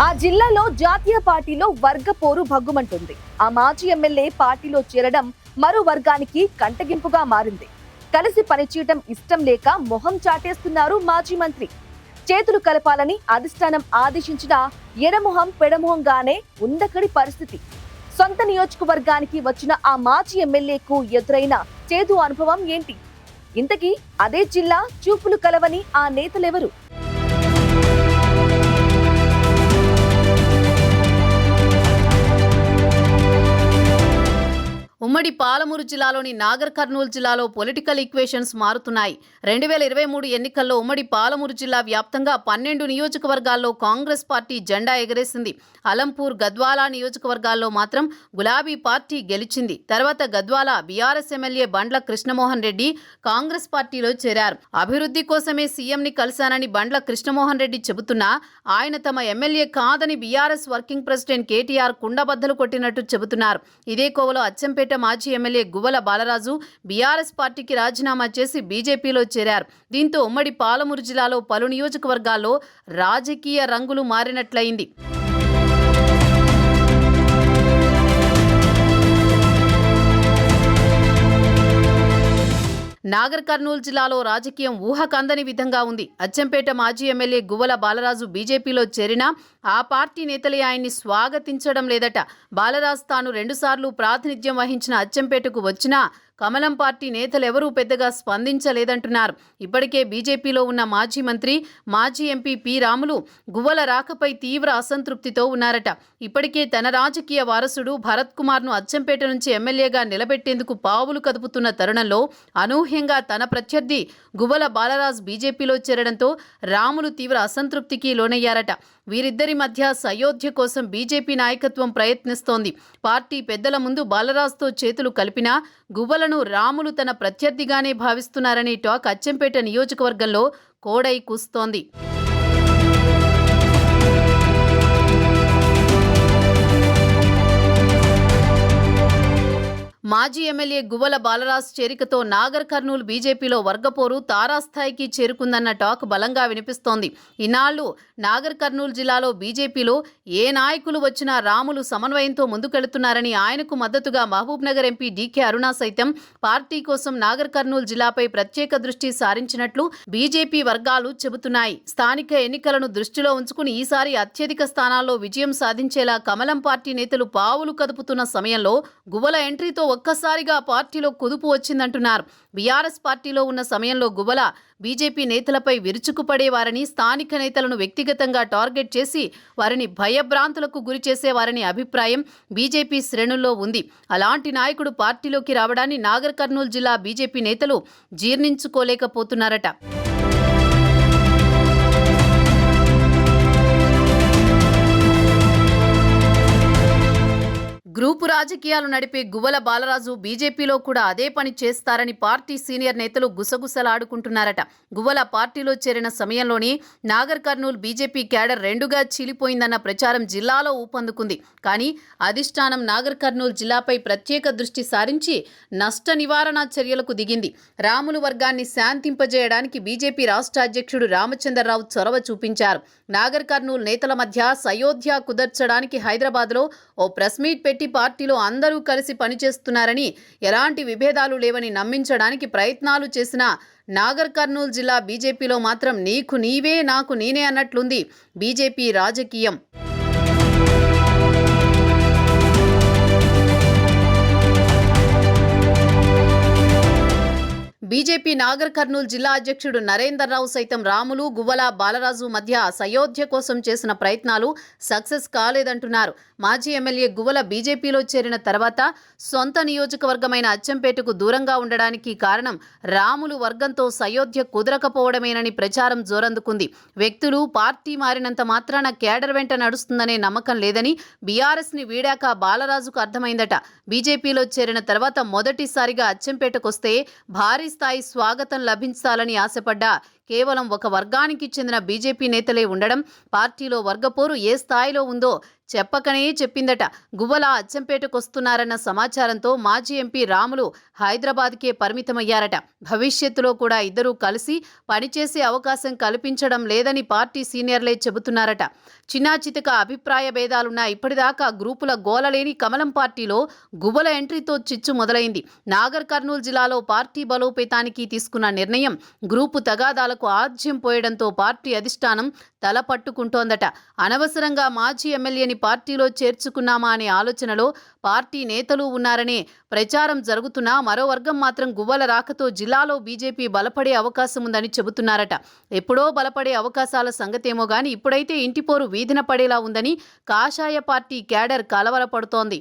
ఆ జిల్లాలో జాతీయ పార్టీలో వర్గ పోరు భగ్గుమంటుంది. ఆ మాజీ ఎమ్మెల్యే పార్టీలో చేరడం మరో వర్గానికి కంటగింపుగా మారింది. కలిసి పనిచేయటం ఇష్టం లేక మొహం చాటేస్తున్నారు మాజీ మంత్రి. చేతులు కలపాలని అధిష్టానం ఆదేశించినా ఎడమొహం పెడమొహంగానే ఉందక్కడి పరిస్థితి. సొంత నియోజకవర్గానికి వచ్చిన ఆ మాజీ ఎమ్మెల్యేకు ఎదురైన చేదు అనుభవం ఏంటి? ఇంతకీ అదే జిల్లా చూపులు కలవని ఆ నేతలెవరు? ఉమ్మడి పాలమూరు జిల్లాలోని నాగర్ కర్నూలు జిల్లాలో పొలిటికల్ ఈక్వేషన్స్ మారుతున్నాయి. 2023 ఎన్నికల్లో ఉమ్మడి పాలమూరు జిల్లా వ్యాప్తంగా 12 నియోజకవర్గాల్లో కాంగ్రెస్ పార్టీ జెండా ఎగరేసింది. అలంపూర్, గద్వాల నియోజకవర్గాల్లో మాత్రం గులాబీ పార్టీ గెలిచింది. తర్వాత గద్వాల బీఆర్ఎస్ ఎమ్మెల్యే బండ్ల కృష్ణమోహన్ రెడ్డి కాంగ్రెస్ పార్టీలో చేరారు. అభివృద్ధి కోసమే సీఎంని కలిశానని బండ్ల కృష్ణమోహన్ రెడ్డి చెబుతున్నా ఆయన తమ ఎమ్మెల్యే కాదని బీఆర్ఎస్ వర్కింగ్ ప్రెసిడెంట్ కేటీఆర్ కుండబద్దలు కొట్టినట్టు చెబుతున్నారు. ఇదే కోవలో అచ్చంపేట మాజీ ఎమ్మెల్యే గువ్వల బాలరాజు బీఆర్ఎస్ పార్టీకి రాజీనామా చేసి బీజేపీలో చేరారు. దీంతో ఉమ్మడి పాలమూరు జిల్లాలో పలు నియోజకవర్గాల్లో రాజకీయ రంగులు మారినట్లయింది. నాగర్ కర్నూలు జిల్లాలో రాజకీయం ఊహకందని విధంగా ఉంది. అచ్చంపేట మాజీ ఎమ్మెల్యే గువ్వల బాలరాజు బీజేపీలో చేరినా ఆ పార్టీ నేతలే ఆయన్ని స్వాగతించడం లేదట. బాలరాజు తాను 2 సార్లు ప్రాతినిధ్యం వహించిన అచ్చంపేటకు వచ్చినా కమలం పార్టీ నేతలెవరూ పెద్దగా స్పందించలేదంటున్నారు. ఇప్పటికే బీజేపీలో ఉన్న మాజీ మంత్రి, మాజీ ఎంపీ పి రాములు గువ్వల రాకపై తీవ్ర అసంతృప్తితో ఉన్నారట. ఇప్పటికే తన రాజకీయ వారసుడు భరత్ కుమార్ను అచ్చంపేట నుంచి ఎమ్మెల్యేగా నిలబెట్టేందుకు పావులు కదుపుతున్న తరుణంలో అనూహ్యంగా తన ప్రత్యర్థి గువ్వల బాలరాజు బీజేపీలో చేరడంతో రాములు తీవ్ర అసంతృప్తికి లోనయ్యారట. వీరిద్దరి మధ్య సయోధ్య కోసం బీజేపీ నాయకత్వం ప్రయత్నిస్తోంది. పార్టీ పెద్దల ముందు బాలరాజుతో చేతులు కలిపినా గువ్వలను రాములు తన ప్రత్యర్థిగానే భావిస్తున్నారనే టాక్ అచ్చంపేట నియోజకవర్గంలో కోడై కూస్తోంది. మాజీ ఎమ్మెల్యే గువ్వల బాలరాజు చేరికతో నాగర్ కర్నూలు బీజేపీలో వర్గపోరు తారాస్థాయికి చేరుకుందన్న టాక్ బలంగా వినిపిస్తోంది. ఇన్నాళ్లు నాగర్ కర్నూలు జిల్లాలో బీజేపీలో ఏ నాయకులు వచ్చినా రాములు సమన్వయంతో ముందుకెళ్తున్నారని, ఆయనకు మద్దతుగా మహబూబ్నగర్ ఎంపీ డీకే అరుణ సైతం పార్టీ కోసం నాగర్ కర్నూలు జిల్లాపై ప్రత్యేక దృష్టి సారించినట్లు బీజేపీ వర్గాలు చెబుతున్నాయి. స్థానిక ఎన్నికలను దృష్టిలో ఉంచుకుని ఈసారి అత్యధిక స్థానాల్లో విజయం సాధించేలా కమలం పార్టీ నేతలు పావులు కదుపుతున్న సమయంలో గువ్వల ఎంట్రీతో ఒక్కసారిగా పార్టీలో కుదుపు వచ్చిందంటున్నారు. బీఆర్ఎస్ పార్టీలో ఉన్న సమయంలో గువ్వల బీజేపీ నేతలపై విరుచుకుపడేవారని, స్థానిక నేతలను వ్యక్తిగతంగా టార్గెట్ చేసి వారిని భయభ్రాంతులకు గురి చేసేవారని అభిప్రాయం బీజేపీ శ్రేణుల్లో ఉంది. అలాంటి నాయకుడు పార్టీలోకి రావడాన్ని నాగర్ కర్నూలు జిల్లా బీజేపీ నేతలు జీర్ణించుకోలేకపోతున్నారట. గ్రూపు రాజకీయాలు నడిపే గువ్వల బాలరాజు బీజేపీలో కూడా అదే పని చేస్తారని పార్టీ సీనియర్ నేతలు గుసగుసలాడుకుంటున్నారట. గువ్వల పార్టీలో చేరిన సమయంలోనే నాగర్ కర్నూలు బీజేపీ క్యాడర్ 2గా చీలిపోయిందన్న ప్రచారం జిల్లాలో ఊపందుకుంది. కానీ అధిష్టానం నాగర్ కర్నూలు జిల్లాపై ప్రత్యేక దృష్టి సారించి నష్ట నివారణ చర్యలకు దిగింది. రాములు వర్గాన్ని శాంతింపజేయడానికి బీజేపీ రాష్ట్ర అధ్యక్షుడు రామచంద్రరావు చొరవ చూపించారు. నాగర్ కర్నూలు నేతల మధ్య సయోధ్య కుదర్చడానికి హైదరాబాద్లో ఓ ప్రెస్ మీట్ పెట్టి పార్టీలో అందరూ కలిసి పనిచేస్తున్నారని, ఎలాంటి విభేదాలు లేవని నమ్మించడానికి ప్రయత్నాలు చేసిన నాగర్ కర్నూలు జిల్లా బీజేపీలో మాత్రం నీకు నీవే నాకు నేనే అన్నట్లుంది బీజేపీ రాజకీయం. బీజేపీ నాగర్ కర్నూలు జిల్లా అధ్యక్షుడు నరేందర్ రావు సైతం రాములు, గువ్వల బాలరాజు మధ్య సయోధ్య కోసం చేసిన ప్రయత్నాలు సక్సెస్ కాలేదంటున్నారు. మాజీ ఎమ్మెల్యే గువ్వల బీజేపీలో చేరిన తర్వాత సొంత నియోజకవర్గమైన అచ్చంపేటకు దూరంగా ఉండడానికి కారణం రాములు వర్గంతో సయోధ్య కుదరకపోవడమేనని ప్రచారం జోరందుకుంది. వ్యక్తులు పార్టీ మారినంత మాత్రాన కేడర్ వెంట నడుస్తుందనే నమ్మకం లేదని బీఆర్ఎస్ని వీడాక బాలరాజుకు అర్థమైందట. బీజేపీలో చేరిన తర్వాత మొదటిసారిగా అచ్చంపేటకొస్తే భారీ స్థాయి స్వాగతం లభించాలని ఆశపడ్డ కేవలం ఒక వర్గానికి చెందిన బీజేపీ నేతలే ఉండడం, పార్టీలో వర్గపోరు ఏ స్థాయిలో ఉందో చెప్పకనే చెప్పిందట. గువ్వల అచ్చంపేటకొస్తున్నారన్న సమాచారంతో మాజీ ఎంపీ రాములు హైదరాబాద్కే పరిమితమయ్యారట. భవిష్యత్తులో కూడా ఇద్దరూ కలిసి పనిచేసే అవకాశం కల్పించడం లేదని పార్టీ సీనియర్లే చెబుతున్నారట. చిన్నా చితక అభిప్రాయ భేదాలున్న ఇప్పటిదాకా గ్రూపుల గోలలేని కమలం పార్టీలో గువ్వల ఎంట్రీతో చిచ్చు మొదలైంది. నాగర్ కర్నూలు జిల్లాలో పార్టీ బలోపేతానికి తీసుకున్న నిర్ణయం గ్రూపు తగాదాలకు ఆజ్యం పోయడంతో పార్టీ అధిష్టానం తల పట్టుకుంటోందట. అనవసరంగా మాజీ ఎమ్మెల్యేని పార్టీలో చేర్చుకున్నామా అనే ఆలోచనలో పార్టీ నేతలు ఉన్నారనే ప్రచారం జరుగుతున్నా మరో వర్గం మాత్రం గువ్వల రాకతో జిల్లాలో బీజేపీ బలపడే అవకాశం ఉందని చెబుతున్నారట. ఎప్పుడో బలపడే అవకాశాల సంగతేమో గాని ఇప్పుడైతే ఇంటిపోరు వీధిన పడేలా ఉందని కాషాయ పార్టీ క్యాడర్ కలవరపడుతోంది.